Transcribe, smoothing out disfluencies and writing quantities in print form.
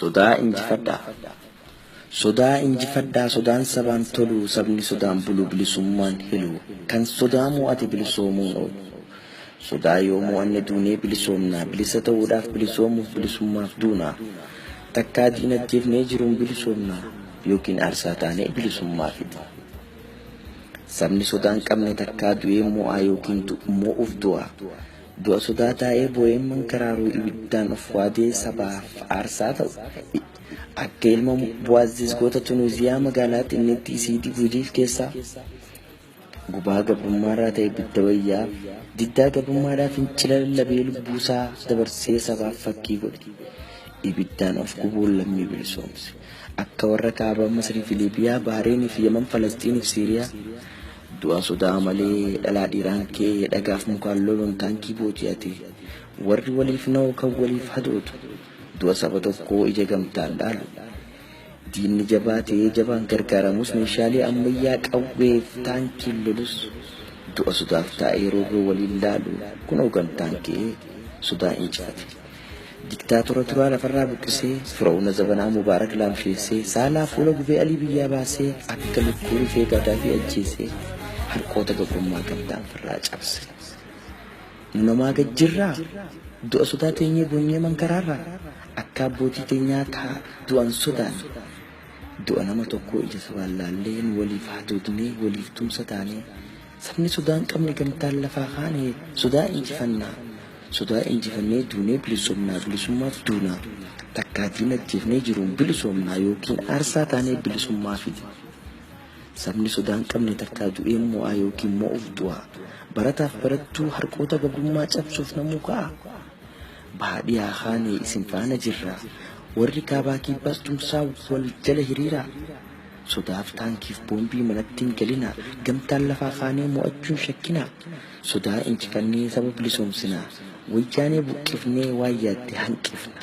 Sodaa injifadhaa. Sodaa injifadhaa sodaan sabaan tolu sabni sodaan bulu bilisummaan hilu kan sodaa mo'ate bilisoomuun oolu. Sodaa yoo mo'anne duunee bilisoomnaa bilisa ta'uudhaaf bilisoomuuf bilisummaaf duunaa takkaa diinagdeefnee jiruun bilisoomnaa yookiin aarsaa taanee bilisummaa fida. Sabni sodaan qabne takkaa du'ee mo'aa yookiin mo'uuf du'a. Du'a sodaa taa'ee boo'een mankaraaruu ibiddaan of waadee sabaaf aarsaa ta'u. Akka ilma Bu'aaziz goota Tunuuziyaa magaalaatti inni itti isii dibuudiif keessaa gubaa gabrummaarraa ta'e ibidda wayyaaf diddaa gabrummaadhaaf fincila lallabee lubbuusaa dabarsee sabaaf fakkii godhe. Ibiddaan of gubuun lammii bilisoomse. Akka warra kaabaa Masrii fi Liibiyaa, Bahareenii fi Yemen, Falasxiinii fi Siiriyaa du'a sodaa malee dhalaa dhiiraan kee dhagaaf mukaan loluun taankii booji'ate warri waliif na'u kan waliif hadootu. Du'a saba tokkoo ija gamtaan dhaalu. Diinni jabaatee jabaan gargaaramus meeshaalee ammayyaa qawweef taankiin lolus du'a sodaaf taa'ee rooboo waliin laalu kunoo gamtaan kee sodaa injifate. Diktaatora turaa lafarraa buqqisee Firaa'una Zabanaa Mubaarak laamsheessee saalaa fuula gubee Alii biyyaa baasee akka lukkuu rifee Gaadaafii ajjeesee harqoota gabrummaa gamtaan firraa cabse. Namaa gajjirraa du'a sodaa teenyee boonyee mankaraarraa akka abbootii teenyaa taa du'an sodaan du'a nama tokkoo ija sabaan laalleen waliif hadoodnee waliif tumsa taanee sabni sodaan qabne gamtaan lafaa kaanee sodaa injifannee duunee bilisoomnaa bilisummaaf duunaa takkaa diinagdeefnee jiruun bilisoomnaa yookiin aarsaa taanee bilisummaa fide. Sabni sodaan qabne takkaa du'ee mo'aa yookiin mo'uuf du'a. Barataaf barattuu harqoota gabrummaa cabsuuf namuu ka'a. Baadiyyaa kaanee isin faana jirra. Warri kaabaa kibbaas tumsaa wal jala hiriira. Sodaaf taankiif boombii manatti hin galina. Gamtaan lafaa kaanee mo'achuun shakkina. Sodaa injifannee saba bilisoomsina. Wayyaanee buqqifnee waayyaatti hanqifna.